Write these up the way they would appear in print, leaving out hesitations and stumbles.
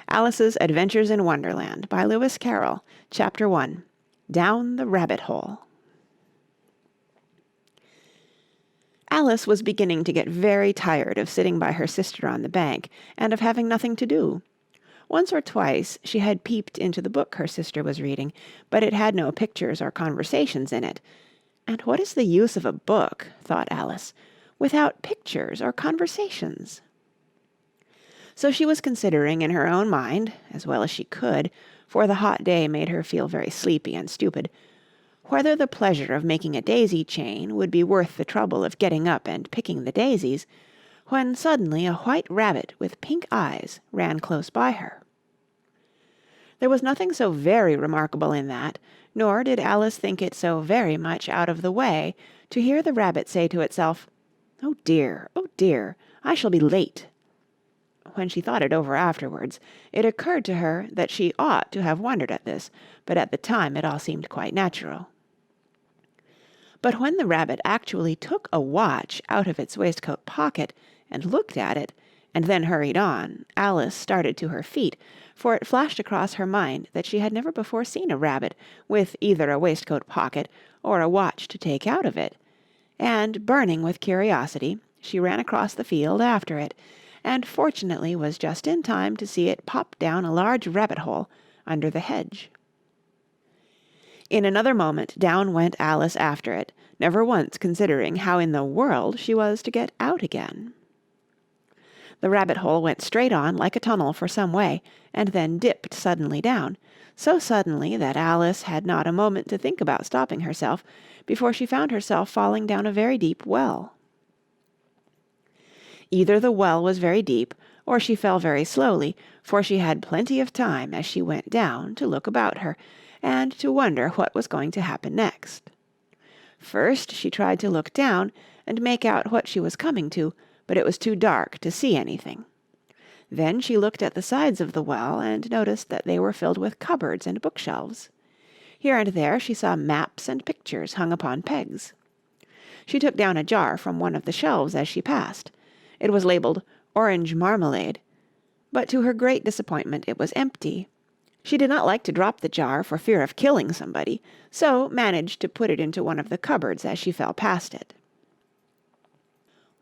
Alice's Adventures in Wonderland by Lewis Carroll, Chapter 1, Down the Rabbit Hole. Alice was beginning to get very tired of sitting by her sister on the bank and of having nothing to do. Once or twice she had peeped into the book her sister was reading, but it had no pictures or conversations in it. And what is the use of a book, thought Alice, without pictures or conversations? So she was considering in her own mind, as well as she could, for the hot day made her feel very sleepy and stupid, whether the pleasure of making a daisy chain would be worth the trouble of getting up and picking the daisies, when suddenly a white rabbit with pink eyes ran close by her. There was nothing so very remarkable in that, nor did Alice think it so very much out of the way to hear the rabbit say to itself, oh dear, I shall be late." When she thought it over afterwards, it occurred to her that she ought to have wondered at this, but at the time it all seemed quite natural. But when the rabbit actually took a watch out of its waistcoat pocket and looked at it, and then hurried on, Alice started to her feet, for it flashed across her mind that she had never before seen a rabbit with either a waistcoat pocket or a watch to take out of it, and, burning with curiosity, she ran across the field after it, and fortunately was just in time to see it pop down a large rabbit hole under the hedge. In another moment down went Alice after it, never once considering how in the world she was to get out again. The rabbit hole went straight on like a tunnel for some way, and then dipped suddenly down, so suddenly that Alice had not a moment to think about stopping herself before she found herself falling down a very deep well. Either the well was very deep, or she fell very slowly, for she had plenty of time as she went down to look about her, and to wonder what was going to happen next. First she tried to look down and make out what she was coming to, but it was too dark to see anything. Then she looked at the sides of the well and noticed that they were filled with cupboards and bookshelves. Here and there she saw maps and pictures hung upon pegs. She took down a jar from one of the shelves as she passed. It was labeled Orange Marmalade, but to her great disappointment it was empty. She did not like to drop the jar for fear of killing somebody, so managed to put it into one of the cupboards as she fell past it.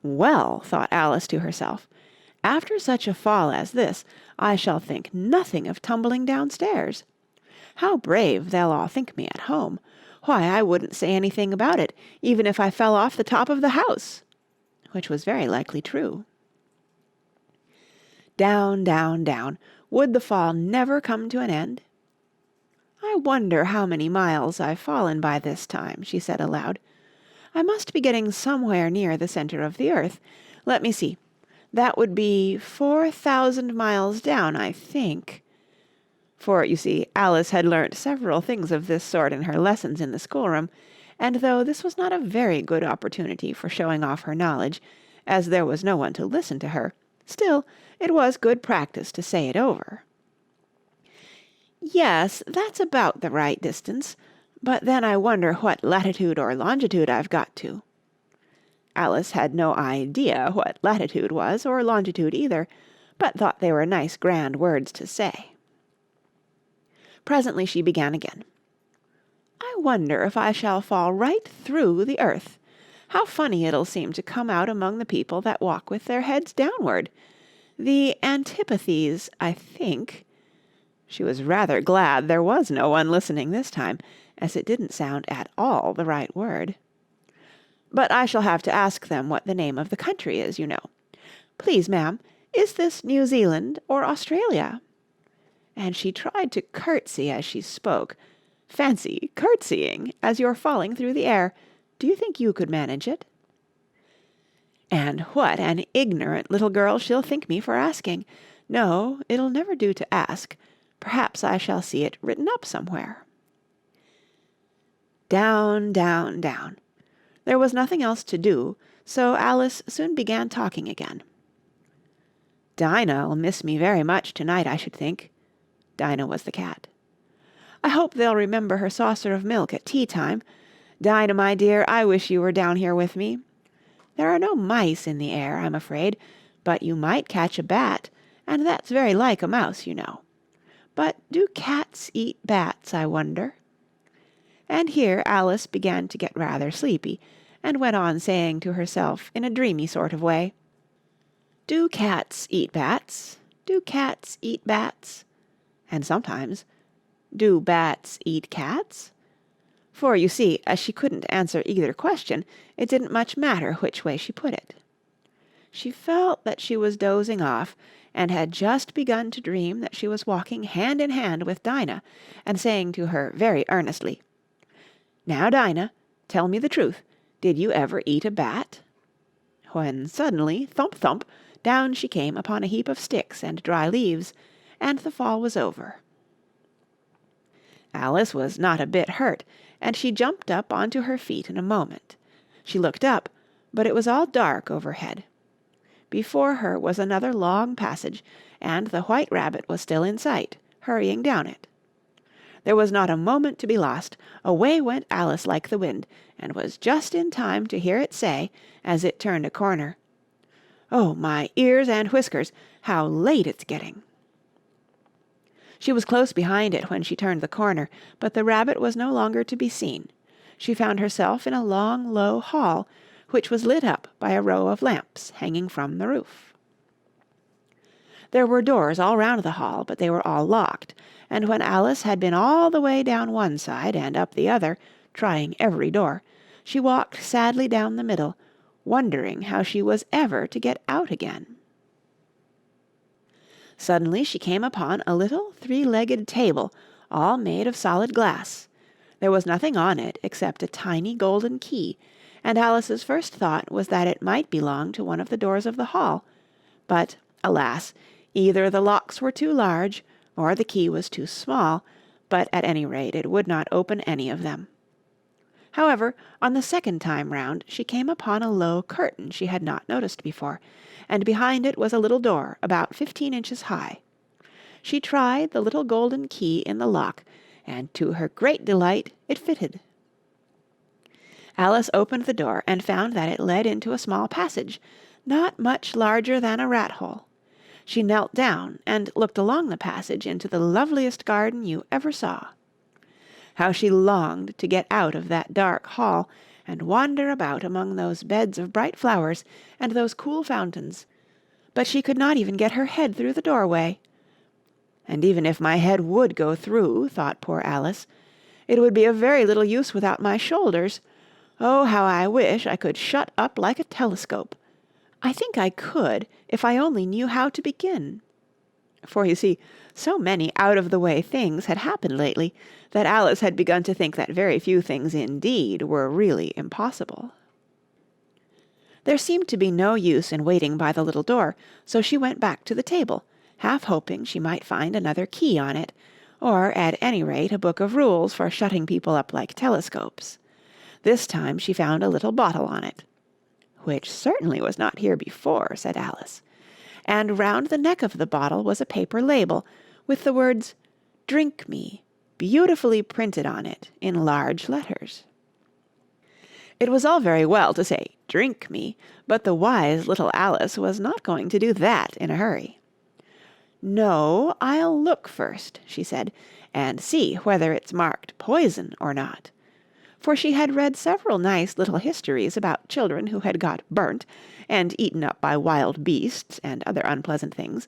Well, thought Alice to herself, after such a fall as this, I shall think nothing of tumbling downstairs. How brave they'll all think me at home. Why, I wouldn't say anything about it, even if I fell off the top of the house, which was very likely true. Down, down, down. Would the fall never come to an end? I wonder how many miles I've fallen by this time, she said aloud. I must be getting somewhere near the center of the earth. Let me see. That would be 4,000 miles down, I think. For, you see, Alice had learnt several things of this sort in her lessons in the schoolroom, and though this was not a very good opportunity for showing off her knowledge, as there was no one to listen to her, still it was good practice to say it over. Yes, that's about the right distance, but then I wonder what latitude or longitude I've got to. Alice had no idea what latitude was, or longitude either, but thought they were nice grand words to say. Presently she began again. I wonder if I shall fall right through the earth. How funny it'll seem to come out among the people that walk with their heads downward. The antipathies, I think. She was rather glad there was no one listening this time, as it didn't sound at all the right word. But I shall have to ask them what the name of the country is, you know. Please, ma'am, is this New Zealand or Australia? And she tried to curtsy as she spoke. Fancy curtsying as you're falling through the air. Do you think you could manage it? And what an ignorant little girl she'll think me for asking. No, it'll never do to ask. Perhaps I shall see it written up somewhere. Down, down, down. There was nothing else to do, so Alice soon began talking again. Dinah'll miss me very much tonight, I should think. Dinah was the cat. I hope they'll remember her saucer of milk at tea time. Dinah, my dear, I wish you were down here with me. There are no mice in the air, I'm afraid, but you might catch a bat, and that's very like a mouse, you know. But do cats eat bats, I wonder?" And here Alice began to get rather sleepy, and went on saying to herself in a dreamy sort of way, "Do cats eat bats? Do cats eat bats?" And sometimes, "Do bats eat cats?" For, you see, as she couldn't answer either question, it didn't much matter which way she put it. She felt that she was dozing off, and had just begun to dream that she was walking hand in hand with Dinah, and saying to her very earnestly, "Now, Dinah, tell me the truth. Did you ever eat a bat?" When suddenly, thump, thump, down she came upon a heap of sticks and dry leaves, and the fall was over. Alice was not a bit hurt, and she jumped up onto her feet in a moment. She looked up, but it was all dark overhead. Before her was another long passage, and the White Rabbit was still in sight, hurrying down it. There was not a moment to be lost. Away went Alice like the wind, and was just in time to hear it say, as it turned a corner, "Oh, my ears and whiskers, how late it's getting!" She was close behind it when she turned the corner, but the rabbit was no longer to be seen. She found herself in a long, low hall, which was lit up by a row of lamps hanging from the roof. There were doors all round the hall, but they were all locked, and when Alice had been all the way down one side and up the other, trying every door, she walked sadly down the middle, wondering how she was ever to get out again. Suddenly she came upon a little three-legged table, all made of solid glass. There was nothing on it except a tiny golden key, and Alice's first thought was that it might belong to one of the doors of the hall. But, alas, either the locks were too large, or the key was too small, but at any rate it would not open any of them. However, on the second time round she came upon a low curtain she had not noticed before, and behind it was a little door about 15 inches high. She tried the little golden key in the lock, and to her great delight it fitted. Alice opened the door and found that it led into a small passage, not much larger than a rat-hole. She knelt down and looked along the passage into the loveliest garden you ever saw. How she longed to get out of that dark hall and wander about among those beds of bright flowers and those cool fountains. But she could not even get her head through the doorway. "And even if my head would go through," thought poor Alice, "it would be of very little use without my shoulders. Oh, how I wish I could shut up like a telescope. I think I could, if I only knew how to begin." For, you see, so many out-of-the-way things had happened lately that Alice had begun to think that very few things indeed were really impossible. There seemed to be no use in waiting by the little door, so she went back to the table, half hoping she might find another key on it, or at any rate a book of rules for shutting people up like telescopes. This time she found a little bottle on it. "Which certainly was not here before," said Alice. And round the neck of the bottle was a paper label, with the words, "Drink me," beautifully printed on it in large letters. It was all very well to say, "Drink me," but the wise little Alice was not going to do that in a hurry. "No, I'll look first," she said, "and see whether it's marked poison or not." For she had read several nice little histories about children who had got burnt and eaten up by wild beasts and other unpleasant things,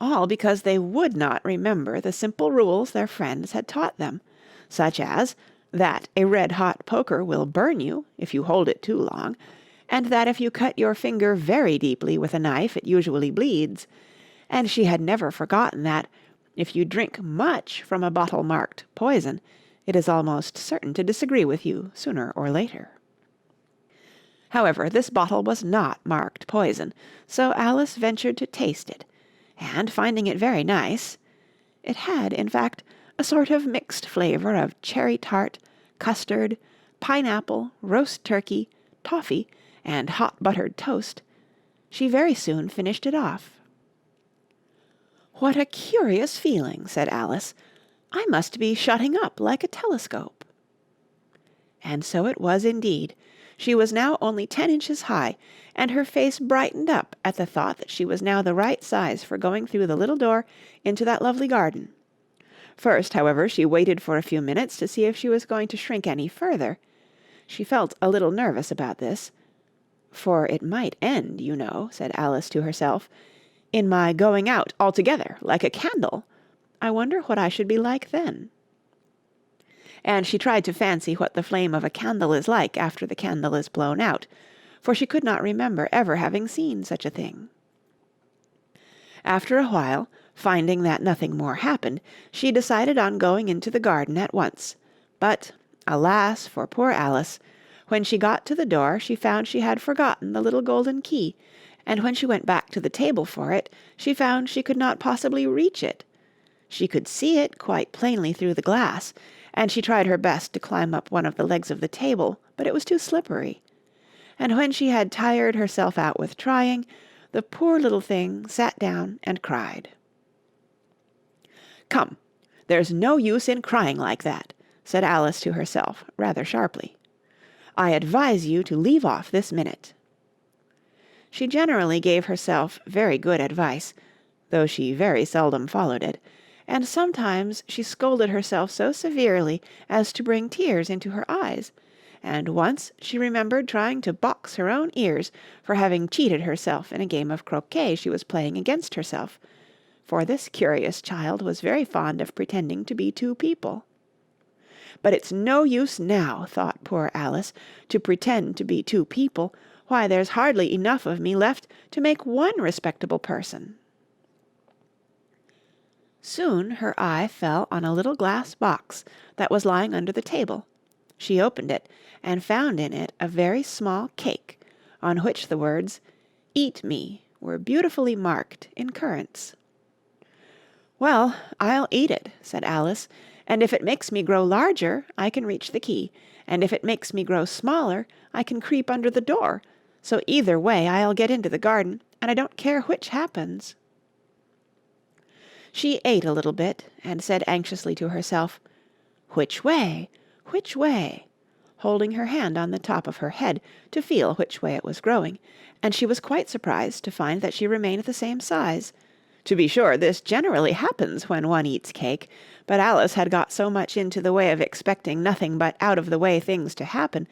all because they would not remember the simple rules their friends had taught them, such as that a red-hot poker will burn you if you hold it too long, and that if you cut your finger very deeply with a knife it usually bleeds, and she had never forgotten that, if you drink much from a bottle marked poison, it is almost certain to disagree with you sooner or later. However, this bottle was not marked poison, so Alice ventured to taste it, and finding it very nice, it had, in fact, a sort of mixed flavour of cherry tart, custard, pineapple, roast turkey, toffee, and hot buttered toast, she very soon finished it off. "What a curious feeling," said Alice. "I must be shutting up like a telescope." And so it was indeed. She was now only 10 inches high, and her face brightened up at the thought that she was now the right size for going through the little door into that lovely garden. First, however, she waited for a few minutes to see if she was going to shrink any further. She felt a little nervous about this. "For it might end, you know," said Alice to herself, "in my going out altogether, like a candle. I wonder what I should be like then." And she tried to fancy what the flame of a candle is like after the candle is blown out, for she could not remember ever having seen such a thing. After a while, finding that nothing more happened, she decided on going into the garden at once. But, alas for poor Alice! When she got to the door, she found she had forgotten the little golden key, and when she went back to the table for it, she found she could not possibly reach it. She could see it quite plainly through the glass, and she tried her best to climb up one of the legs of the table, but it was too slippery. And when she had tired herself out with trying, the poor little thing sat down and cried. "Come, there's no use in crying like that," said Alice to herself, rather sharply. "I advise you to leave off this minute." She generally gave herself very good advice, though she very seldom followed it, and sometimes she scolded herself so severely as to bring tears into her eyes, and once she remembered trying to box her own ears for having cheated herself in a game of croquet she was playing against herself, for this curious child was very fond of pretending to be two people. "But it's no use now," thought poor Alice, "to pretend to be two people. Why, there's hardly enough of me left to make one respectable person." Soon her eye fell on a little glass box that was lying under the table. She opened it, and found in it a very small cake, on which the words, "Eat me," were beautifully marked in currants. "Well, I'll eat it," said Alice, "and if it makes me grow larger, I can reach the key, and if it makes me grow smaller, I can creep under the door, so either way I'll get into the garden, and I don't care which happens." She ate a little bit, and said anxiously to herself, "Which way? Which way?" holding her hand on the top of her head to feel which way it was growing, and she was quite surprised to find that she remained the same size. To be sure, this generally happens when one eats cake, but Alice had got so much into the way of expecting nothing but out-of-the-way things to happen,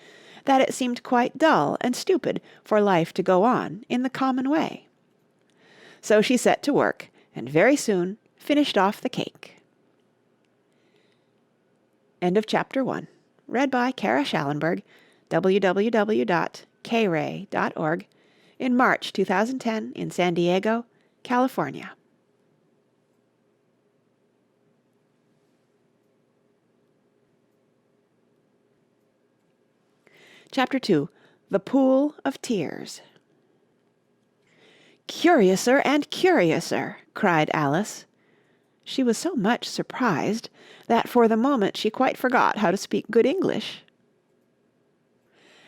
that it seemed quite dull and stupid for life to go on in the common way. So she set to work, and very soon finished off the cake. End of chapter 1. Read by Kara Schallenberg, www.kray.org, in March 2010 in San Diego, California. Chapter 2. The Pool of Tears. "Curiouser and curiouser!" cried Alice. She was so much surprised that for the moment she quite forgot how to speak good English.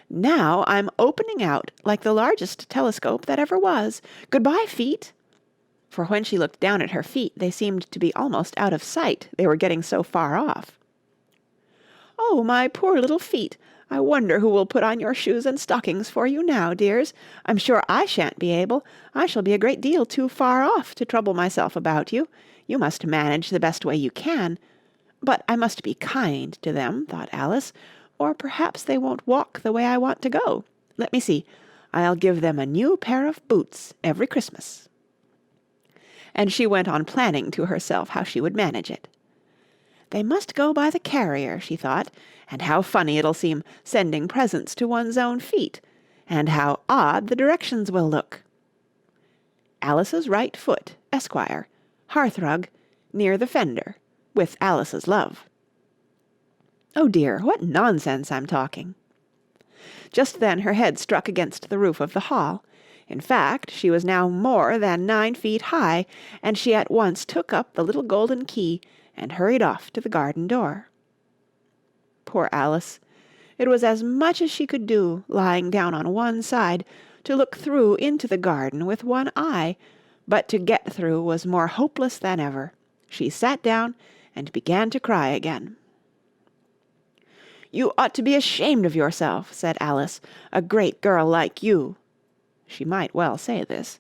"Now I'm opening out like the largest telescope that ever was. Goodbye, feet!" For when she looked down at her feet, they seemed to be almost out of sight, they were getting so far off. "Oh, my poor little feet! I wonder who will put on your shoes and stockings for you now, dears. I'm sure I shan't be able. I shall be a great deal too far off to trouble myself about you. You must manage the best way you can. But I must be kind to them," thought Alice, "or perhaps they won't walk the way I want to go. Let me see. I'll give them a new pair of boots every Christmas." And she went on planning to herself how she would manage it. "They must go by the carrier," she thought, "and how funny it'll seem sending presents to one's own feet, and how odd the directions will look. Alice's right foot, Esquire, hearthrug, near the fender, with Alice's love. Oh dear, what nonsense I'm talking." Just then her head struck against the roof of the hall. In fact, she was now more than 9 feet high, and she at once took up the little golden key and hurried off to the garden door. Poor Alice! It was as much as she could do, lying down on one side, to look through into the garden with one eye, but to get through was more hopeless than ever. She sat down and began to cry again. You ought to be ashamed of yourself," said Alice, "a great girl like you." She might well say this.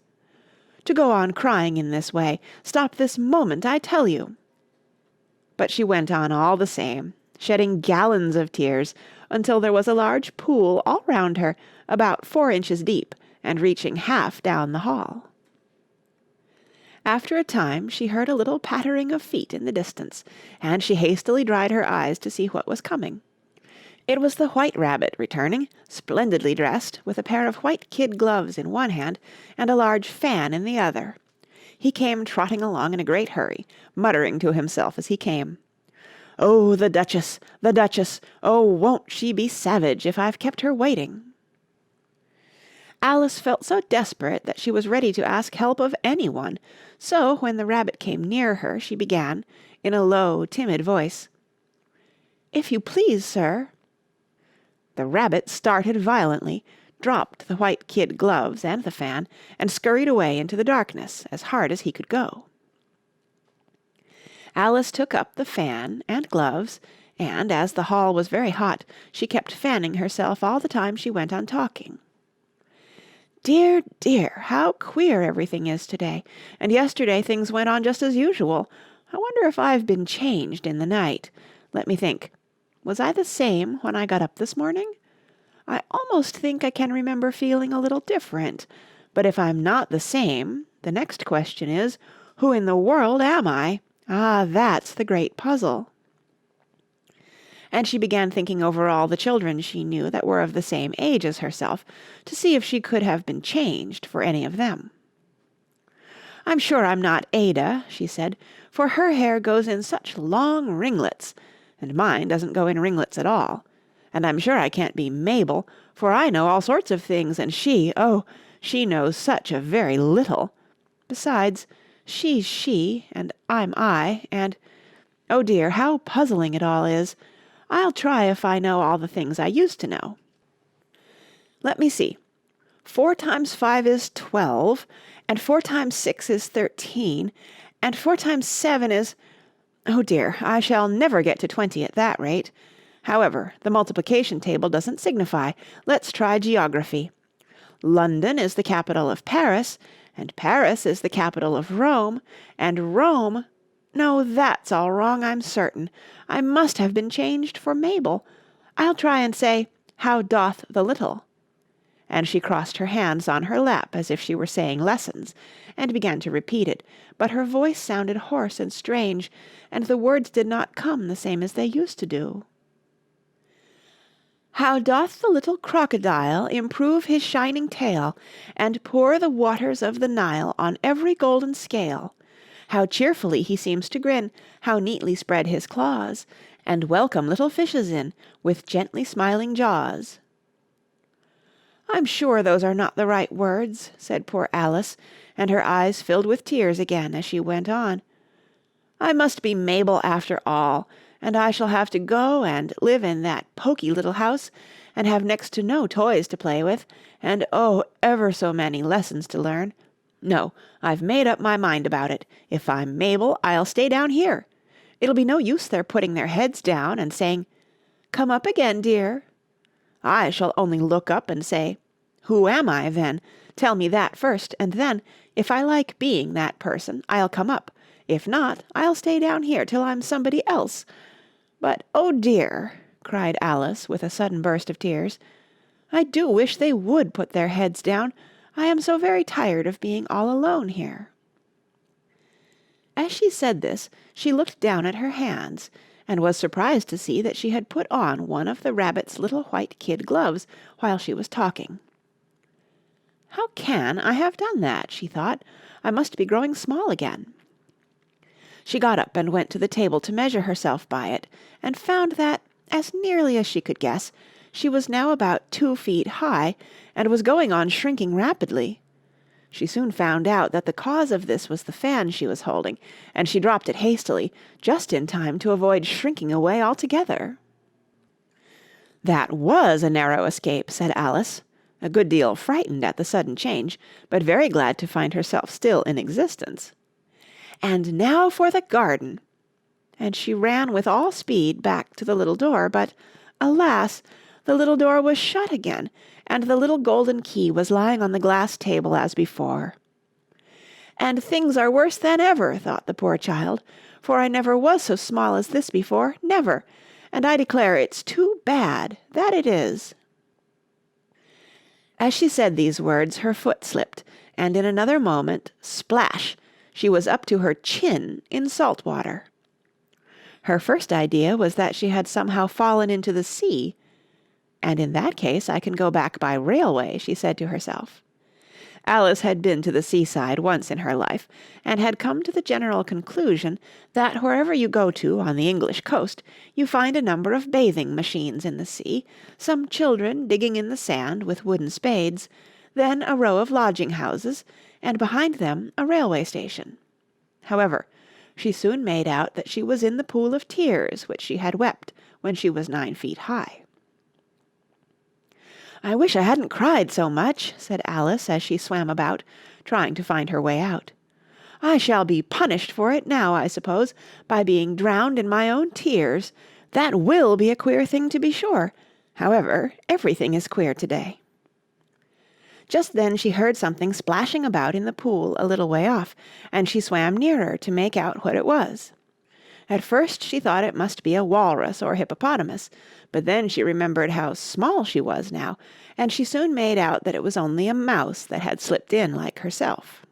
"To go on crying in this way. Stop this moment, I tell you." But she went on all the same, shedding gallons of tears, until there was a large pool all round her, about 4 inches deep, and reaching half down the hall. After a time she heard a little pattering of feet in the distance, and she hastily dried her eyes to see what was coming. It was the White Rabbit returning, splendidly dressed, with a pair of white kid gloves in one hand and a large fan in the other. He came trotting along in a great hurry, muttering to himself as he came, "Oh, the Duchess, the Duchess! Oh, won't she be savage if I've kept her waiting!" Alice felt so desperate that she was ready to ask help of anyone, so when the rabbit came near her, she began, in a low, timid voice, "If you please, sir." The rabbit started violently, dropped the white kid gloves and the fan, and scurried away into the darkness as hard as he could go. Alice took up the fan and gloves, and, as the hall was very hot, she kept fanning herself all the time she went on talking. "Dear, dear, how queer everything is today, and yesterday things went on just as usual. I wonder if I've been changed in the night. Let me think. Was I the same when I got up this morning? I almost think I can remember feeling a little different. But if I'm not the same, the next question is, who in the world am I? Ah, that's the great puzzle." And she began thinking over all the children she knew that were of the same age as herself, to see if she could have been changed for any of them. "I'm sure I'm not Ada," she said, "for her hair goes in such long ringlets, and mine doesn't go in ringlets at all. And I'm sure I can't be Mabel, for I know all sorts of things, and she, oh, she knows such a very little. Besides, she's she, and I'm I, and, oh dear, how puzzling it all is. I'll try if I know all the things I used to know. Let me see. 4 times 5 is 12, and 4 times 6 is 13, and 4 times 7 is... Oh dear, I shall never get to 20 at that rate. However, the multiplication table doesn't signify. Let's try geography. London is the capital of Paris, and Paris is the capital of Rome, and Rome... No, that's all wrong, I'm certain. I must have been changed for Mabel. I'll try and say, how doth the little? And she crossed her hands on her lap as if she were saying lessons, and began to repeat it, but her voice sounded hoarse and strange, and the words did not come the same as they used to do. How doth the little crocodile improve his shining tail, and pour the waters of the Nile on every golden scale? How cheerfully he seems to grin, how neatly spread his claws, and welcome little fishes in, with gently smiling jaws. I'm sure those are not the right words, said poor Alice, and her eyes filled with tears again as she went on. I must be Mabel after all, and I shall have to go and live in that poky little house, and have next to no toys to play with, and oh, ever so many lessons to learn. No, I've made up my mind about it. If I'm Mabel, I'll stay down here. It'll be no use their putting their heads down and saying, "Come up again, dear." I shall only look up and say, "Who am I, then? Tell me that first, and then, if I like being that person, I'll come up. If not, I'll stay down here till I'm somebody else. But, oh dear," cried Alice with a sudden burst of tears, "I do wish they would put their heads down. I am so very tired of being all alone here." As she said this, she looked down at her hands, and was surprised to see that she had put on one of the rabbit's little white kid gloves while she was talking. "How can I have done that?" she thought. "I must be growing small again." She got up and went to the table to measure herself by it, and found that, as nearly as she could guess, she was now about 2 feet high, and was going on shrinking rapidly. She soon found out that the cause of this was the fan she was holding, and she dropped it hastily, just in time to avoid shrinking away altogether. "That was a narrow escape," said Alice, a good deal frightened at the sudden change, but very glad to find herself still in existence. "And now for the garden!" And she ran with all speed back to the little door, but, Alas! The little door was shut again, and the little golden key was lying on the glass table as before. "And things are worse than ever," thought the poor child, "for I never was so small as this before, never, and I declare it's too bad, that it is." As she said these words, her foot slipped, and in another moment, splash, she was up to her chin in salt water. Her first idea was that she had somehow fallen into the sea. "And in that case I can go back by railway," she said to herself. Alice had been to the seaside once in her life, and had come to the general conclusion that wherever you go to on the English coast, you find a number of bathing machines in the sea, some children digging in the sand with wooden spades, then a row of lodging-houses, and behind them a railway station. However, she soon made out that she was in the pool of tears which she had wept when she was 9 feet high. "I wish I hadn't cried so much," said Alice as she swam about, trying to find her way out. "I shall be punished for it now, I suppose, by being drowned in my own tears. That will be a queer thing, to be sure. However, everything is queer today." Just then she heard something splashing about in the pool a little way off, and she swam nearer to make out what it was. At first she thought it must be a walrus or hippopotamus, but then she remembered how small she was now, and she soon made out that it was only a mouse that had slipped in like herself.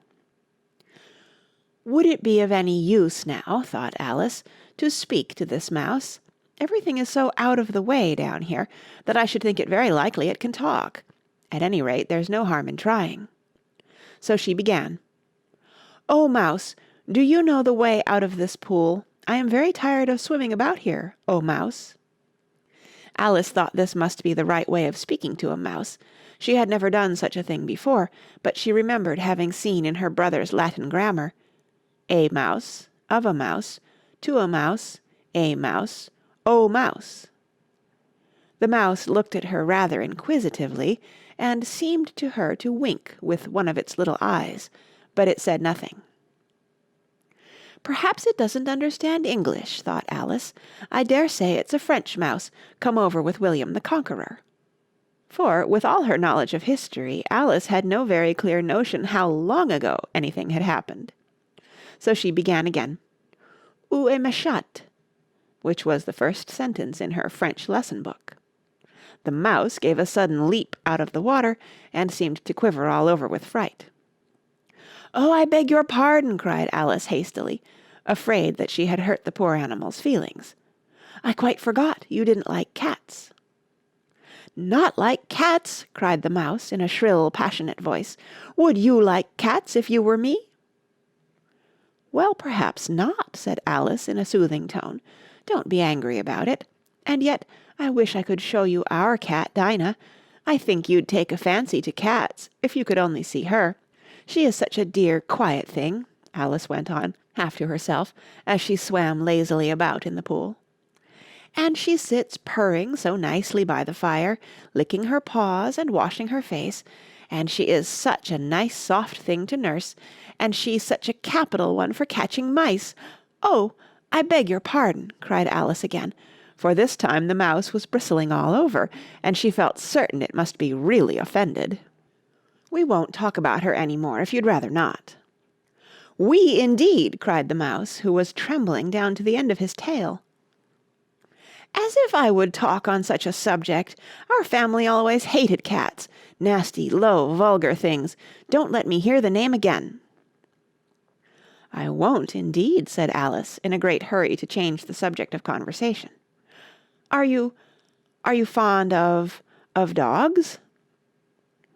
"Would it be of any use now," thought Alice, "to speak to this mouse? Everything is so out of the way down here that I should think it very likely it can talk. At any rate, there's no harm in trying." So she began. "Oh, Mouse, do you know the way out of this pool? I am very tired of swimming about here, oh Mouse." Alice thought this must be the right way of speaking to a mouse. She had never done such a thing before, but she remembered having seen in her brother's Latin grammar, "A mouse, of a mouse, to a mouse, a mouse, o mouse." The mouse looked at her rather inquisitively, and seemed to her to wink with one of its little eyes, but it said nothing. "Perhaps it doesn't understand English," thought Alice. "I dare say it's a French mouse, come over with William the Conqueror." For, with all her knowledge of history, Alice had no very clear notion how long ago anything had happened. So she began again, "Où est ma chatte?" which was the first sentence in her French lesson book. The mouse gave a sudden leap out of the water, and seemed to quiver all over with fright. "Oh, I beg your pardon," cried Alice hastily, afraid that she had hurt the poor animal's feelings. "I quite forgot you didn't like cats." "Not like cats!" cried the mouse in a shrill, passionate voice. "Would you like cats if you were me?" "Well, perhaps not," said Alice in a soothing tone. "Don't be angry about it. And yet I wish I could show you our cat, Dinah. I think you'd take a fancy to cats if you could only see her. She is such a dear, quiet thing," Alice went on, half to herself, as she swam lazily about in the pool. "And she sits purring so nicely by the fire, licking her paws and washing her face, and she is such a nice soft thing to nurse, and she's such a capital one for catching mice. Oh, I beg your pardon," cried Alice again, for this time the mouse was bristling all over, and she felt certain it must be really offended. "We won't talk about her any more, if you'd rather not." "We, indeed!" cried the mouse, who was trembling down to the end of his tail. "As if I would talk on such a subject! Our family always hated cats. Nasty, low, vulgar things. Don't let me hear the name again." "I won't, indeed," said Alice, in a great hurry to change the subject of conversation. Are you fond of dogs?"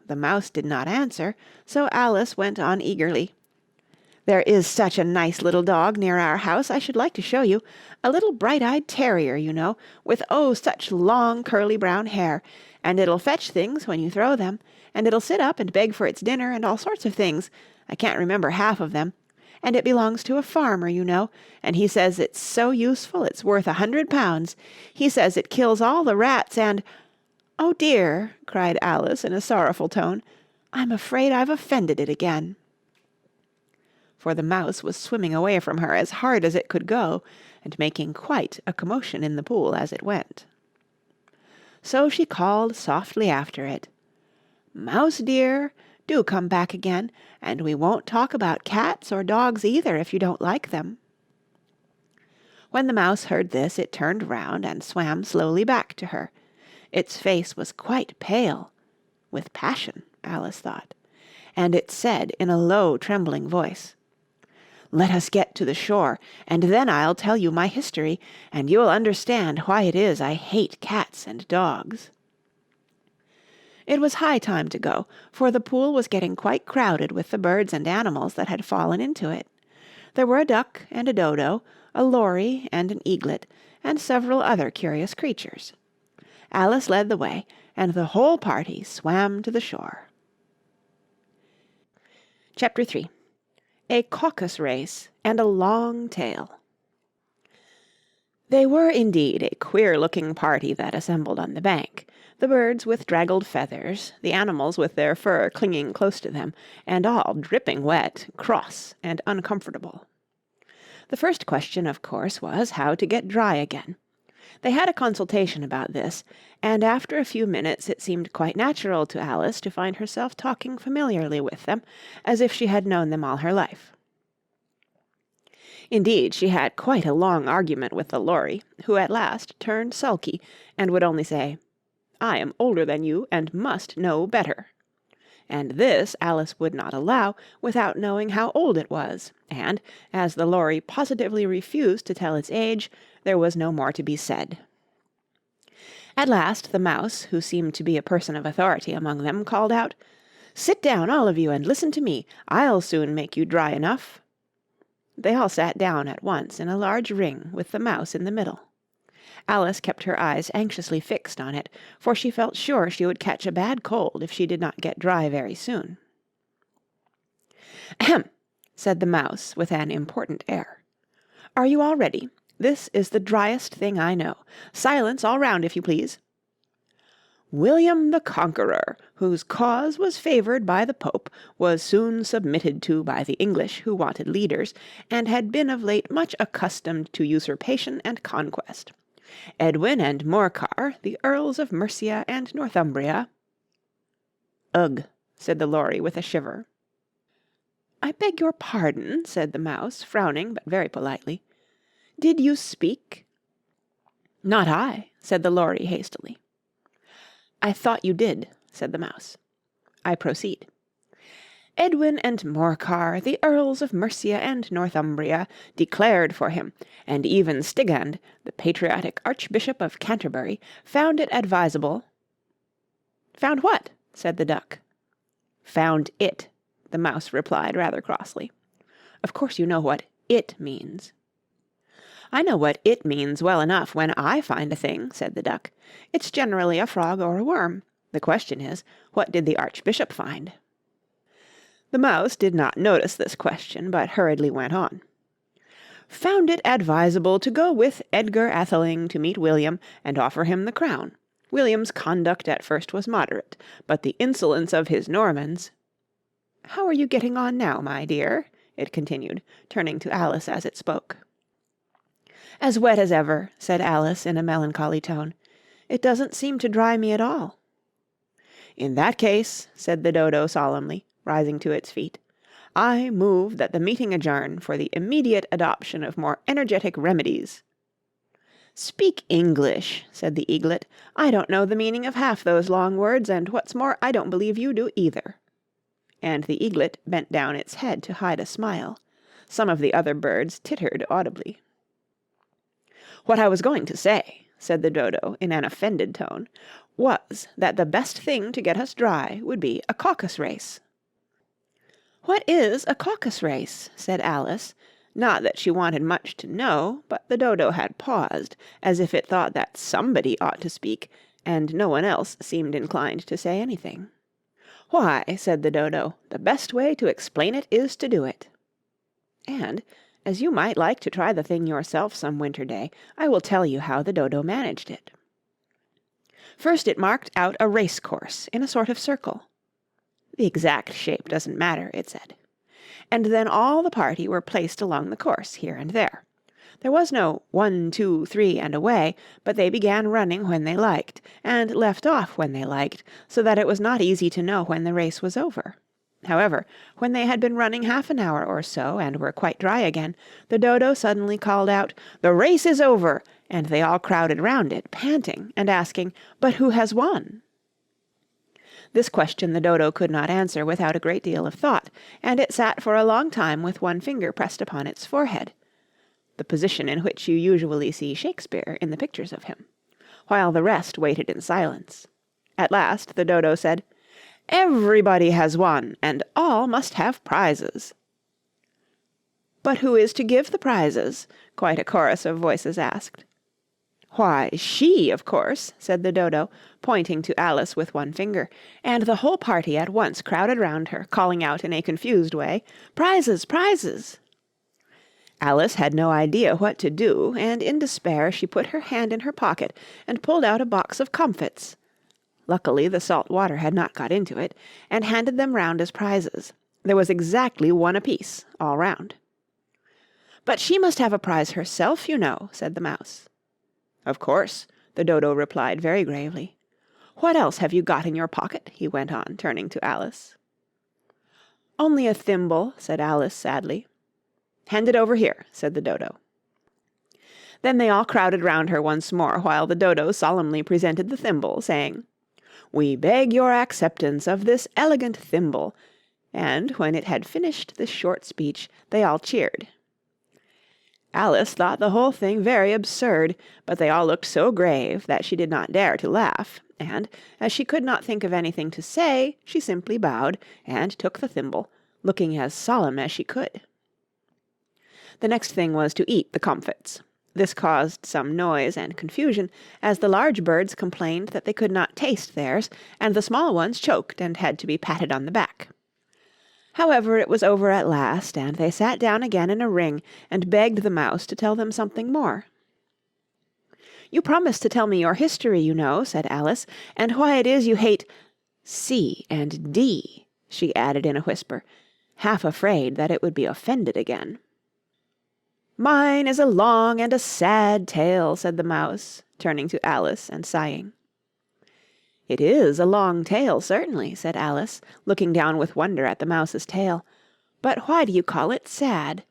The mouse did not answer, so Alice went on eagerly. "There is such a nice little dog near our house I should like to show you. A little bright-eyed terrier, you know, with oh, such long curly brown hair, and it'll fetch things when you throw them, and it'll sit up and beg for its dinner and all sorts of things. I can't remember half of them. And it belongs to a farmer, you know, and he says it's so useful it's worth 100 pounds. He says it kills all the rats and—" "Oh dear," cried Alice in a sorrowful tone, "I'm afraid I've offended it again." For the mouse was swimming away from her as hard as it could go, and making quite a commotion in the pool as it went. So she called softly after it, "Mouse dear, do come back again, and we won't talk about cats or dogs either if you don't like them." When the mouse heard this, it turned round and swam slowly back to her. Its face was quite pale, with passion, Alice thought, and it said in a low, trembling voice, "Let us get to the shore, and then I'll tell you my history, and you'll understand why it is I hate cats and dogs." It was high time to go, for the pool was getting quite crowded with the birds and animals that had fallen into it. There were a duck and a dodo, a lory and an eaglet, and several other curious creatures. Alice led the way, and the whole party swam to the shore. Chapter 3. A Caucus Race and a Long Tail. They were indeed a queer-looking party that assembled on the bank, the birds with draggled feathers, the animals with their fur clinging close to them, and all dripping wet, cross, and uncomfortable. The first question, of course, was how to get dry again. They had a consultation about this, and after a few minutes it seemed quite natural to Alice to find herself talking familiarly with them, as if she had known them all her life. Indeed, she had quite a long argument with the lory, who at last turned sulky, and would only say, "I am older than you, and must know better." And this Alice would not allow without knowing how old it was, and, as the lory positively refused to tell its age, there was no more to be said. At last the mouse, who seemed to be a person of authority among them, called out, "Sit down, all of you, and listen to me. I'll soon make you dry enough." They all sat down at once in a large ring with the mouse in the middle. Alice kept her eyes anxiously fixed on it, for she felt sure she would catch a bad cold if she did not get dry very soon. "Ahem!" said the mouse with an important air. "Are you all ready? This is the driest thing I know. Silence all round, if you please. William the Conqueror, whose cause was favoured by the Pope, was soon submitted to by the English, who wanted leaders, and had been of late much accustomed to usurpation and conquest. Edwin and Morcar, the Earls of Mercia and Northumbria—" "Ugh!" said the lory with a shiver. "I beg your pardon," said the mouse, frowning, but very politely. "Did you speak?" "Not I," said the lory hastily. "I thought you did," said the mouse. "I proceed. Edwin and Morcar, the Earls of Mercia and Northumbria, declared for him, and even Stigand, the patriotic Archbishop of Canterbury, found it advisable—" "Found what?" said the duck. "Found it," the mouse replied rather crossly. "Of course you know what 'it' means." "I know what 'it' means well enough when I find a thing," said the duck. "It's generally a frog or a worm. The question is, what did the Archbishop find?" The mouse did not notice this question, but hurriedly went on. "Found it advisable to go with Edgar Atheling to meet William and offer him the crown. William's conduct at first was moderate, but the insolence of his Normans— How are you getting on now, my dear?" it continued, turning to Alice as it spoke. "As wet as ever," said Alice in a melancholy tone. "It doesn't seem to dry me at all." "In that case," said the dodo solemnly, rising to its feet, "I move that the meeting adjourn for the immediate adoption of more energetic remedies." "Speak English," said the eaglet. "I don't know the meaning of half those long words, and what's more, I don't believe you do either." And the eaglet bent down its head to hide a smile. Some of the other birds tittered audibly. "What I was going to say," said the dodo in an offended tone, "was that the best thing to get us dry would be a caucus race." "What is a caucus race?" said Alice, not that she wanted much to know, but the dodo had paused, as if it thought that somebody ought to speak, and no one else seemed inclined to say anything. "Why," said the dodo, "the best way to explain it is to do it. And, as you might like to try the thing yourself some winter day, I will tell you how the dodo managed it. First it marked out a race course in a sort of circle. The exact shape doesn't matter, it said. And then all the party were placed along the course, here and there. There was no 1, 2, 3, and away, but they began running when they liked, and left off when they liked, so that it was not easy to know when the race was over. However, when they had been running half an hour or so, and were quite dry again, the Dodo suddenly called out, "The race is over!" and they all crowded round it, panting, and asking, "But who has won?" This question the Dodo could not answer without a great deal of thought, and it sat for a long time with one finger pressed upon its forehead, the position in which you usually see Shakespeare in the pictures of him, while the rest waited in silence. At last the Dodo said, "Everybody has won, and all must have prizes." "But who is to give the prizes?" quite a chorus of voices asked. "Why, she, of course," said the Dodo, pointing to Alice with one finger, and the whole party at once crowded round her, calling out in a confused way, "Prizes! Prizes!" Alice had no idea what to do, and in despair she put her hand in her pocket and pulled out a box of comfits. Luckily the salt water had not got into it, and handed them round as prizes. There was exactly one apiece, all round. "But she must have a prize herself, you know," said the Mouse. "Of course," the Dodo replied very gravely. "What else have you got in your pocket?" he went on, turning to Alice. "Only a thimble," said Alice sadly. "Hand it over here," said the Dodo. Then they all crowded round her once more, while the Dodo solemnly presented the thimble, saying, "We beg your acceptance of this elegant thimble," and when it had finished this short speech, they all cheered. Alice thought the whole thing very absurd, but they all looked so grave that she did not dare to laugh, and, as she could not think of anything to say, she simply bowed, and took the thimble, looking as solemn as she could. The next thing was to eat the comfits. This caused some noise and confusion, as the large birds complained that they could not taste theirs, and the small ones choked and had to be patted on the back. However, it was over at last, and they sat down again in a ring and begged the Mouse to tell them something more. "You promised to tell me your history, you know," said Alice, "and why it is you hate C and D," she added in a whisper, half afraid that it would be offended again. "Mine is a long and a sad tale," said the Mouse, turning to Alice and sighing. "It is a long tale, certainly," said Alice, looking down with wonder at the Mouse's tail. "But why do you call it sad?"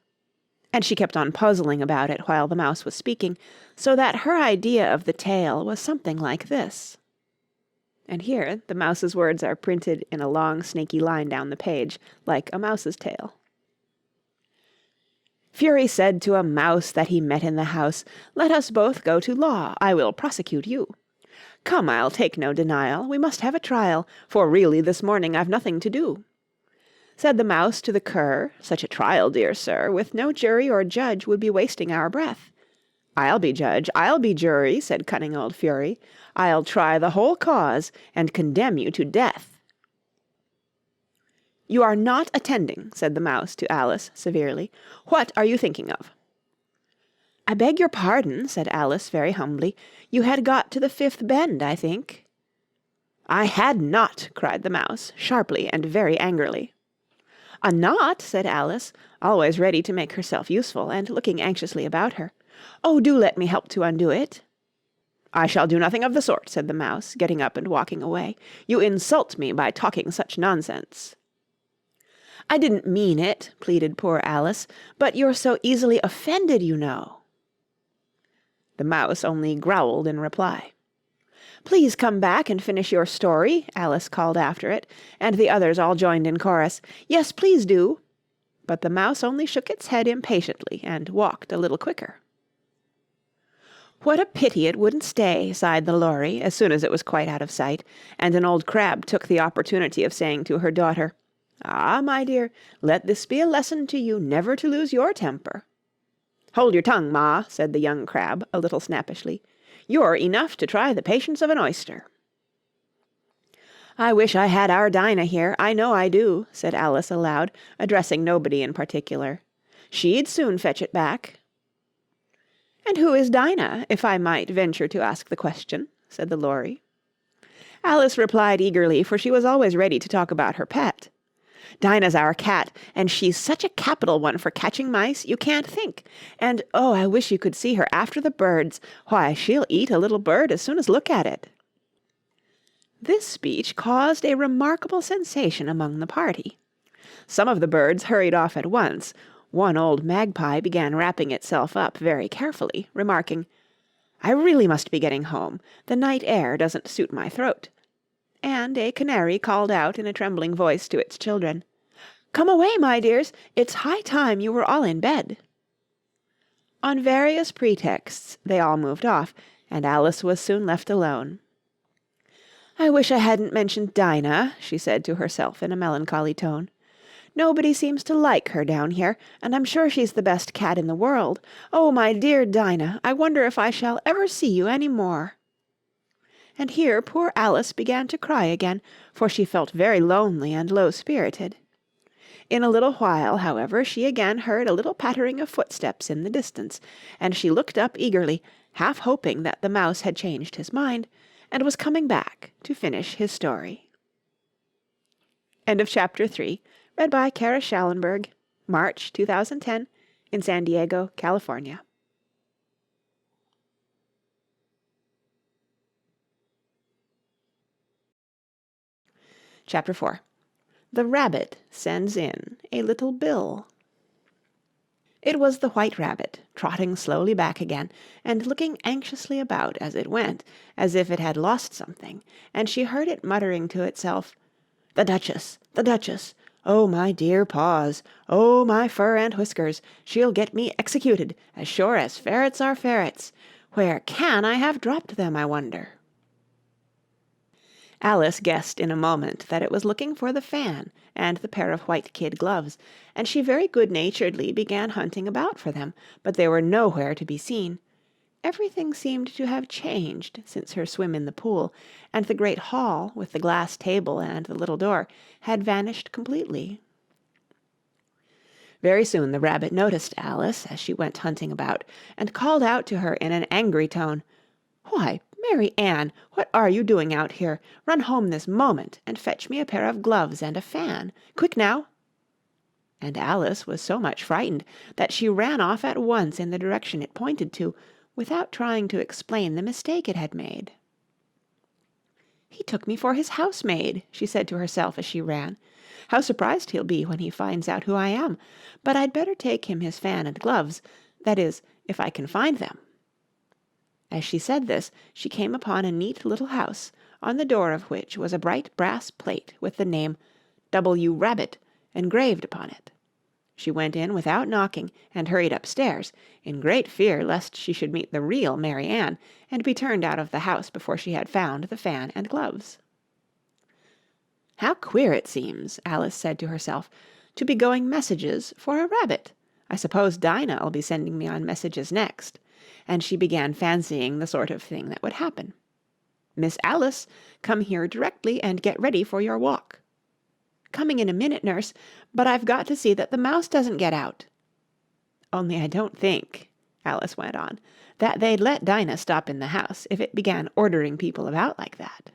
And she kept on puzzling about it while the Mouse was speaking, so that her idea of the tale was something like this. And here the Mouse's words are printed in a long snaky line down the page, like a mouse's tail. "Fury said to a mouse that he met in the house, 'Let us both go to law, I will prosecute you.' 'Come, I'll take no denial, we must have a trial, for really this morning I've nothing to do.' Said the Mouse to the Cur, 'Such a trial, dear sir, with no jury or judge would be wasting our breath.' 'I'll be judge, I'll be jury,' said cunning old Fury. 'I'll try the whole cause, and condemn you to death.' 'You are not attending,' said the Mouse to Alice severely. 'What are you thinking of?' 'I beg your pardon,' said Alice very humbly. 'You had got to the fifth bend, I think.' 'I had not,' cried the Mouse, sharply and very angrily. 'A knot?' said Alice, always ready to make herself useful, and looking anxiously about her. 'Oh, do let me help to undo it.' 'I shall do nothing of the sort,' said the Mouse, getting up and walking away. 'You insult me by talking such nonsense.' 'I didn't mean it,' pleaded poor Alice, 'but you're so easily offended, you know.' The Mouse only growled in reply. 'Please come back and finish your story,' Alice called after it, and the others all joined in chorus, 'Yes, please do.' But the Mouse only shook its head impatiently and walked a little quicker. "What a pity it wouldn't stay," sighed the Lory, as soon as it was quite out of sight, and an old crab took the opportunity of saying to her daughter, "Ah, my dear, let this be a lesson to you never to lose your temper." "Hold your tongue, Ma," said the young crab, a little snappishly. "You're enough to try the patience of an oyster." "I wish I had our Dinah here, I know I do," said Alice aloud, addressing nobody in particular. "She'd soon fetch it back." "And who is Dinah, if I might venture to ask the question?" said the Lory. Alice replied eagerly, for she was always ready to talk about her pet. Dinah's our cat, and she's such a capital one for catching mice, you can't think. And, oh, I wish you could see her after the birds. Why, she'll eat a little bird as soon as look at it." This speech caused a remarkable sensation among the party. Some of the birds hurried off at once. One old magpie began wrapping itself up very carefully, remarking, "I really must be getting home. The night air doesn't suit my throat." And a canary called out in a trembling voice to its children, "Come away, my dears, it's high time you were all in bed." On various pretexts they all moved off, and Alice was soon left alone. "I wish I hadn't mentioned Dinah," she said to herself in a melancholy tone. "Nobody seems to like her down here, and I'm sure she's the best cat in the world. Oh, my dear Dinah, I wonder if I shall ever see you any more." And here poor Alice began to cry again, for she felt very lonely and low-spirited. In a little while, however, she again heard a little pattering of footsteps in the distance, and she looked up eagerly, half hoping that the mouse had changed his mind, and was coming back to finish his story. End of Chapter 3, read by Kara Schallenberg, March 2010, in San Diego, California. Chapter 4. The Rabbit Sends in a Little Bill. It was the White Rabbit, trotting slowly back again, and looking anxiously about as it went, as if it had lost something, and she heard it muttering to itself, "The Duchess! The Duchess! Oh, my dear paws! Oh, my fur and whiskers! She'll get me executed, as sure as ferrets are ferrets! Where can I have dropped them, I wonder?" Alice guessed in a moment that it was looking for the fan and the pair of white kid gloves, and she very good-naturedly began hunting about for them, but they were nowhere to be seen. Everything seemed to have changed since her swim in the pool, and the great hall, with the glass table and the little door, had vanished completely. Very soon the rabbit noticed Alice as she went hunting about, and called out to her in an angry tone, "Why, Mary Ann, what are you doing out here? Run home this moment, and fetch me a pair of gloves and a fan. Quick now!" And Alice was so much frightened that she ran off at once in the direction it pointed to, without trying to explain the mistake it had made. "He took me for his housemaid," she said to herself as she ran. "How surprised he'll be when he finds out who I am! But I'd better take him his fan and gloves, that is, if I can find them." As she said this, she came upon a neat little house, on the door of which was a bright brass plate with the name W. Rabbit engraved upon it. She went in without knocking, and hurried upstairs, in great fear lest she should meet the real Mary Ann, and be turned out of the house before she had found the fan and gloves. "How queer it seems," Alice said to herself, "to be going messages for a rabbit. I suppose Dinah'll be sending me on messages next." And she began fancying the sort of thing that would happen. "Miss Alice, come here directly and get ready for your walk." "Coming in a minute, nurse, but I've got to see that the mouse doesn't get out." "Only I don't think," Alice went on, "that they'd let Dinah stop in the house if it began ordering people about like that."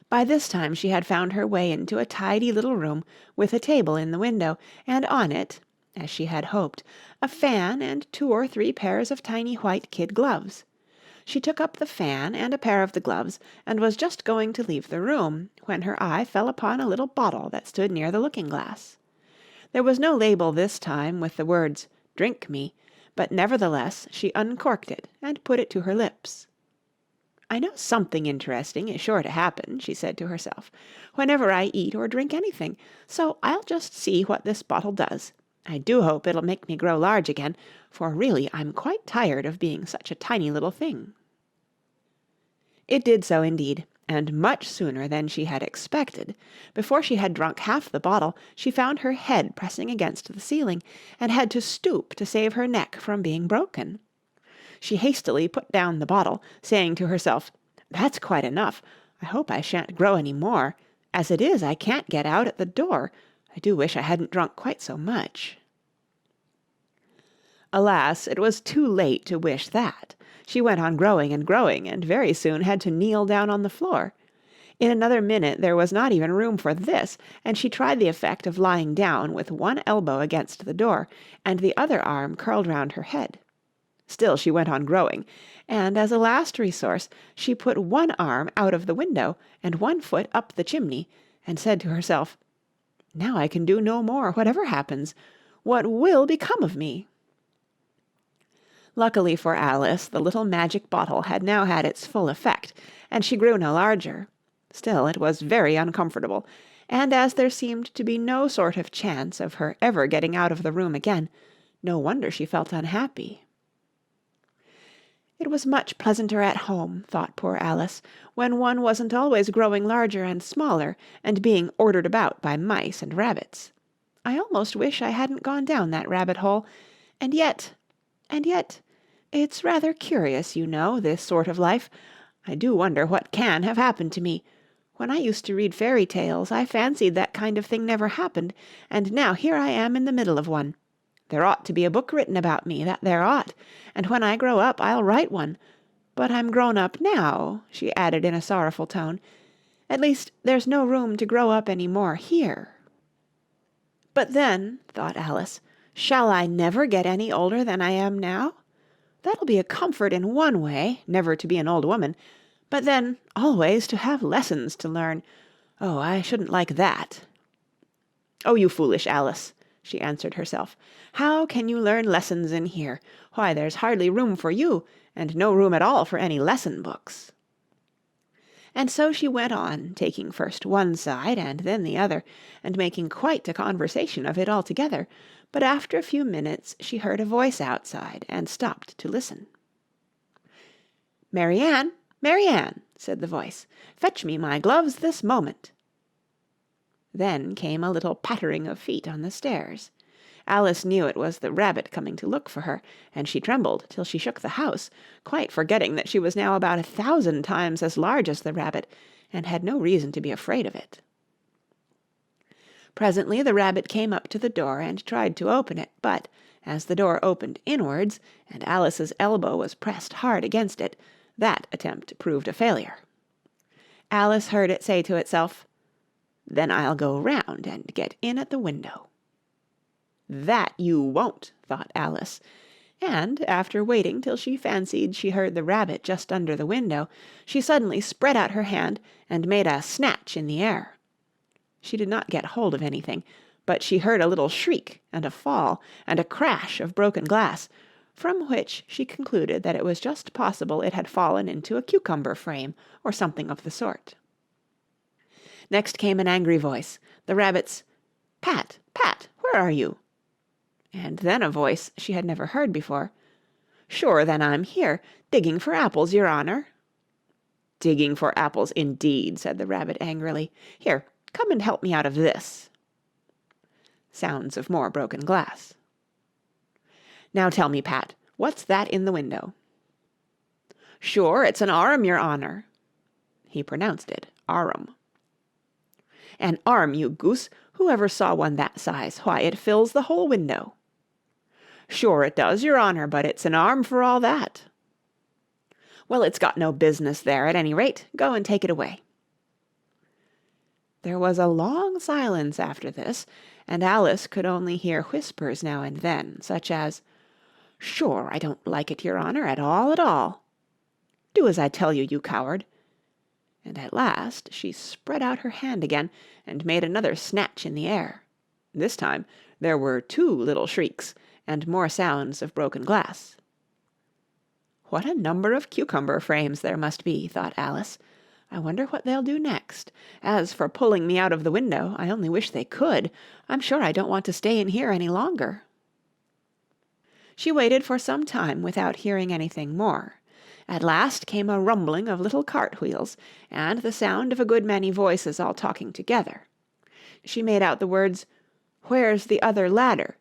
By this time she had found her way into a tidy little room with a table in the window, and on it, as she had hoped, a fan and 2 or 3 pairs of tiny white kid gloves. She took up the fan and a pair of the gloves, and was just going to leave the room, when her eye fell upon a little bottle that stood near the looking-glass. There was no label this time with the words, "Drink me," but nevertheless she uncorked it and put it to her lips. "I know something interesting is sure to happen," she said to herself, "whenever I eat or drink anything, so I'll just see what this bottle does. I do hope it'll make me grow large again, for really I'm quite tired of being such a tiny little thing." It did so indeed, and much sooner than she had expected. Before she had drunk half the bottle, she found her head pressing against the ceiling, and had to stoop to save her neck from being broken. She hastily put down the bottle, saying to herself, "That's quite enough. I hope I shan't grow any more. As it is, I can't get out at the door. I do wish I hadn't drunk quite so much." Alas, it was too late to wish that. She went on growing and growing, and very soon had to kneel down on the floor. In another minute there was not even room for this, and she tried the effect of lying down with one elbow against the door, and the other arm curled round her head. Still she went on growing, and as a last resource she put one arm out of the window and one foot up the chimney, and said to herself, "Now I can do no more, whatever happens. What will become of me?" Luckily for Alice, the little magic bottle had now had its full effect, and she grew no larger. Still, it was very uncomfortable, and as there seemed to be no sort of chance of her ever getting out of the room again, no wonder she felt unhappy. It was much pleasanter at home, thought poor Alice, when one wasn't always growing larger and smaller, and being ordered about by mice and rabbits. I almost wish I hadn't gone down that rabbit-hole, and yet, it's rather curious, you know, this sort of life. I do wonder what can have happened to me. When I used to read fairy tales, I fancied that kind of thing never happened, and now here I am in the middle of one. There ought to be a book written about me, that there ought, and when I grow up I'll write one. But I'm grown up now," she added in a sorrowful tone. "At least there's no room to grow up any more here." "But then," thought Alice, "shall I never get any older than I am now? That'll be a comfort in one way, never to be an old woman, but then always to have lessons to learn. Oh, I shouldn't like that." "Oh, you foolish Alice," she answered herself. "How can you learn lessons in here? Why, there's hardly room for you, and no room at all for any lesson books." And so she went on, taking first one side and then the other, and making quite a conversation of it altogether, but after a few minutes she heard a voice outside, and stopped to listen. "Mary Ann, Mary Ann," said the voice, "fetch me my gloves this moment." Then came a little pattering of feet on the stairs. Alice knew it was the rabbit coming to look for her, and she trembled till she shook the house, quite forgetting that she was now about 1,000 times as large as the rabbit, and had no reason to be afraid of it. Presently the rabbit came up to the door and tried to open it, but, as the door opened inwards, and Alice's elbow was pressed hard against it, that attempt proved a failure. Alice heard it say to itself, "Then I'll go round and get in at the window." "That you won't," thought Alice, and, after waiting till she fancied she heard the rabbit just under the window, she suddenly spread out her hand and made a snatch in the air. She did not get hold of anything, but she heard a little shriek and a fall and a crash of broken glass, from which she concluded that it was just possible it had fallen into a cucumber frame or something of the sort. Next came an angry voice, the rabbit's, "Pat, Pat, where are you?" And then a voice she had never heard before, "Sure then I'm here, digging for apples, your honour." "Digging for apples, indeed," said the rabbit angrily. "Here, come and help me out of this." Sounds of more broken glass. "Now tell me, Pat, what's that in the window?" "Sure, it's an arm, your honour." He pronounced it arum. "An arm, you goose! Who ever saw one that size? Why, it fills the whole window." "Sure it does, your honour, but it's an arm for all that." "Well, it's got no business there, at any rate. Go and take it away." There was a long silence after this, and Alice could only hear whispers now and then, such as, "Sure, I don't like it, your honour, at all, at all." "Do as I tell you, you coward." And at last she spread out her hand again, and made another snatch in the air. This time there were 2 little shrieks, and more sounds of broken glass. "What a number of cucumber frames there must be," thought Alice. "I wonder what they'll do next. As for pulling me out of the window, I only wish they could. I'm sure I don't want to stay in here any longer." She waited for some time without hearing anything more. At last came a rumbling of little cart-wheels, and the sound of a good many voices all talking together. She made out the words, "Where's the other ladder?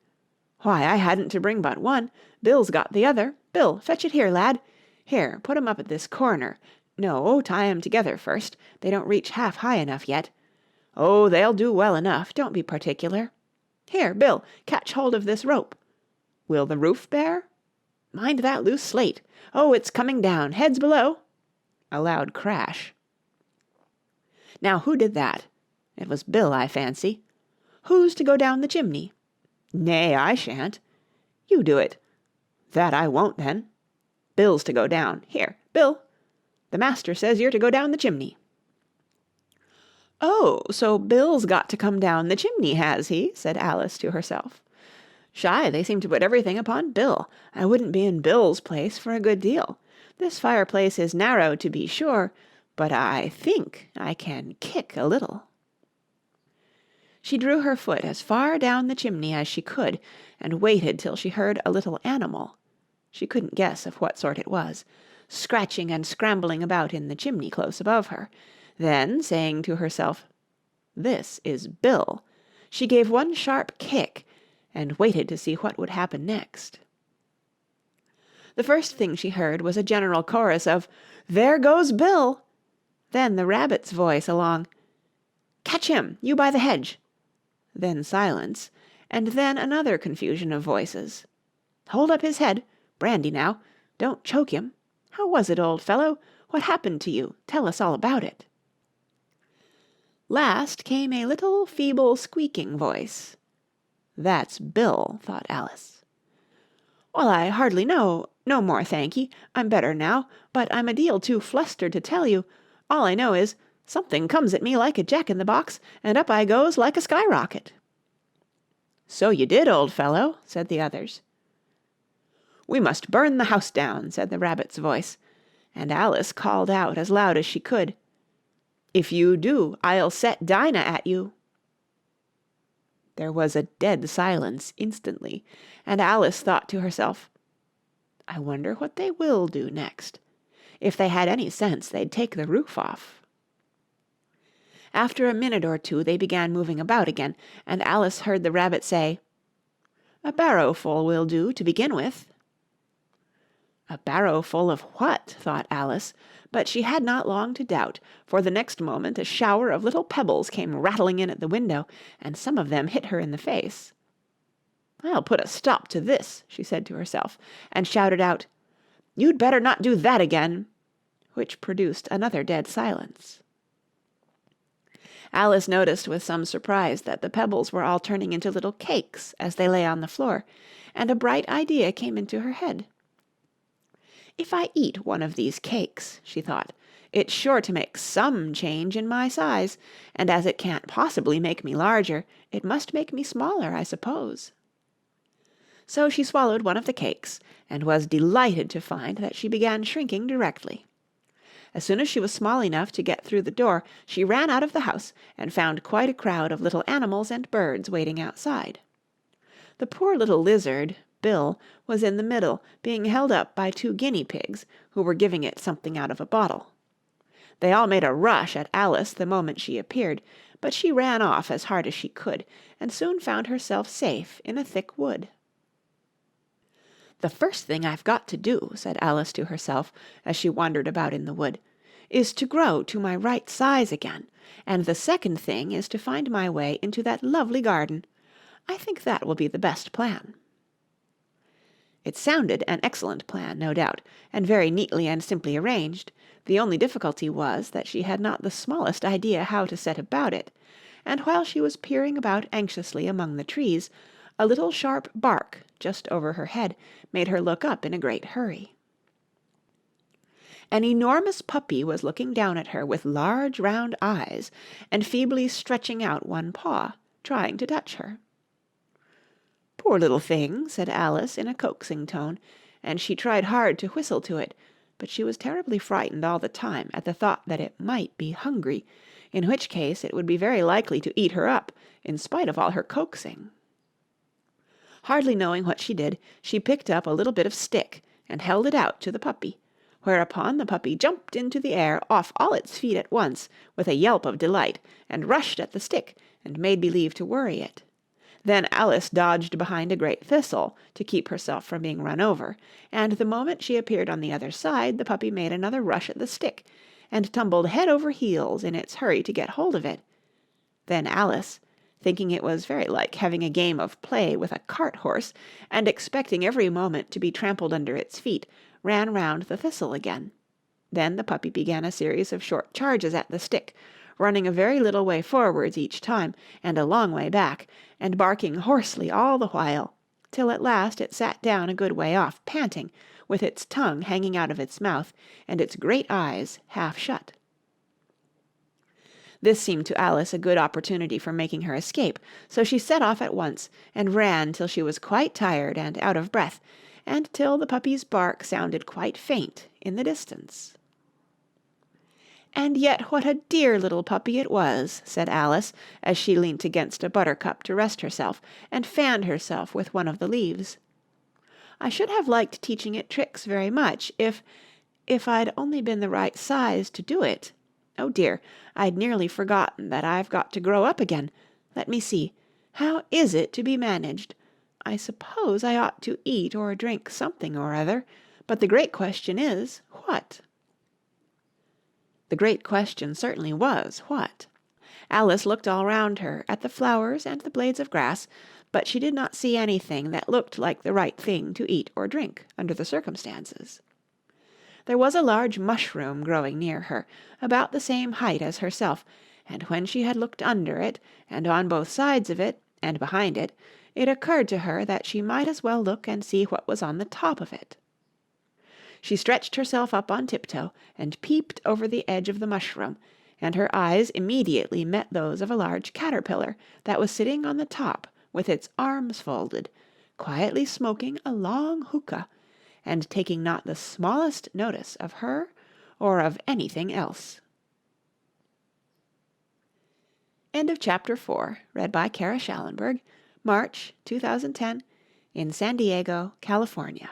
Why, I hadn't to bring but one. Bill's got the other. Bill, fetch it here, lad. Here, put 'em up at this corner. No, tie 'em together first. They don't reach half high enough yet. Oh, they'll do well enough. Don't be particular. Here, Bill, catch hold of this rope. Will the roof bear? Mind that loose slate. Oh, it's coming down. Heads below." A loud crash. Now who did that? It was Bill, I fancy. Who's to go down the chimney? Nay, I shan't. You do it. That I won't, then. Bill's to go down. Here, Bill. The master says you're to go down the chimney. Oh, so Bill's got to come down the chimney, has he? Said Alice to herself. Shy, they seem to put everything upon Bill. I wouldn't be in Bill's place for a good deal. This fireplace is narrow, to be sure, but I think I can kick a little. She drew her foot as far down the chimney as she could, and waited till she heard a little animal, she couldn't guess of what sort it was, scratching and scrambling about in the chimney close above her. Then, saying to herself, "This is Bill," she gave one sharp kick, and waited to see what would happen next. The first thing she heard was a general chorus of, "There goes Bill!" Then the rabbit's voice along, "Catch him, you by the hedge!" Then silence, and then another confusion of voices. "Hold up his head! Brandy now! Don't choke him! How was it, old fellow? What happened to you? Tell us all about it!" Last came a little feeble squeaking voice. "That's Bill," thought Alice. "Well, I hardly know. No more, thank ye. I'm better now, but I'm a deal too flustered to tell you. All I know is, something comes at me like a jack-in-the-box, and up I goes like a skyrocket." "So you did, old fellow," said the others. "We must burn the house down," said the rabbit's voice, and Alice called out as loud as she could, "If you do, I'll set Dinah at you." There was a dead silence instantly, and Alice thought to herself, "I wonder what they will do next. If they had any sense, they'd take the roof off." After a minute or two they began moving about again, and Alice heard the rabbit say, "A barrowful will do to begin with." A barrowful of what? thought Alice, but she had not long to doubt, for the next moment a shower of little pebbles came rattling in at the window, and some of them hit her in the face. "I'll put a stop to this," she said to herself, and shouted out, "You'd better not do that again," which produced another dead silence. Alice noticed with some surprise that the pebbles were all turning into little cakes as they lay on the floor, and a bright idea came into her head. "If I eat one of these cakes," she thought, "it's sure to make some change in my size, and as it can't possibly make me larger, it must make me smaller, I suppose." So she swallowed one of the cakes, and was delighted to find that she began shrinking directly. As soon as she was small enough to get through the door, she ran out of the house, and found quite a crowd of little animals and birds waiting outside. The poor little lizard, Bill, was in the middle, being held up by 2 guinea pigs, who were giving it something out of a bottle. They all made a rush at Alice the moment she appeared, but she ran off as hard as she could, and soon found herself safe in a thick wood. "The first thing I've got to do," said Alice to herself, as she wandered about in the wood, "is to grow to my right size again, and the second thing is to find my way into that lovely garden. I think that will be the best plan." It sounded an excellent plan, no doubt, and very neatly and simply arranged. The only difficulty was that she had not the smallest idea how to set about it, and while she was peering about anxiously among the trees, a little sharp bark just over her head made her look up in a great hurry. An enormous puppy was looking down at her with large round eyes, and feebly stretching out one paw, trying to touch her. "Poor little thing," said Alice in a coaxing tone, and she tried hard to whistle to it, but she was terribly frightened all the time at the thought that it might be hungry, in which case it would be very likely to eat her up, in spite of all her coaxing. Hardly knowing what she did, she picked up a little bit of stick and held it out to the puppy, whereupon the puppy jumped into the air off all its feet at once with a yelp of delight, and rushed at the stick and made believe to worry it. Then Alice dodged behind a great thistle to keep herself from being run over, and the moment she appeared on the other side the puppy made another rush at the stick, and tumbled head over heels in its hurry to get hold of it. Then Alice, thinking it was very like having a game of play with a cart-horse, and expecting every moment to be trampled under its feet, ran round the thistle again. Then the puppy began a series of short charges at the stick, running a very little way forwards each time, and a long way back, and barking hoarsely all the while, till at last it sat down a good way off, panting, with its tongue hanging out of its mouth, and its great eyes half shut. This seemed to Alice a good opportunity for making her escape, so she set off at once, and ran till she was quite tired and out of breath, and till the puppy's bark sounded quite faint in the distance. "And yet what a dear little puppy it was," said Alice, as she leant against a buttercup to rest herself, and fanned herself with one of the leaves. "I should have liked teaching it tricks very much, if I'd only been the right size to do it. Oh dear, I'd nearly forgotten that I've got to grow up again. Let me see. How is it to be managed? I suppose I ought to eat or drink something or other, but the great question is, what?" The great question certainly was, what? Alice looked all round her, at the flowers and the blades of grass, but she did not see anything that looked like the right thing to eat or drink, under the circumstances. There was a large mushroom growing near her, about the same height as herself, and when she had looked under it, and on both sides of it, and behind it, it occurred to her that she might as well look and see what was on the top of it. She stretched herself up on tiptoe, and peeped over the edge of the mushroom, and her eyes immediately met those of a large caterpillar that was sitting on the top with its arms folded, quietly smoking a long hookah, and taking not the smallest notice of her or of anything else. End of Chapter 4, read by Kara Schallenberg, March 2010, in San Diego, California.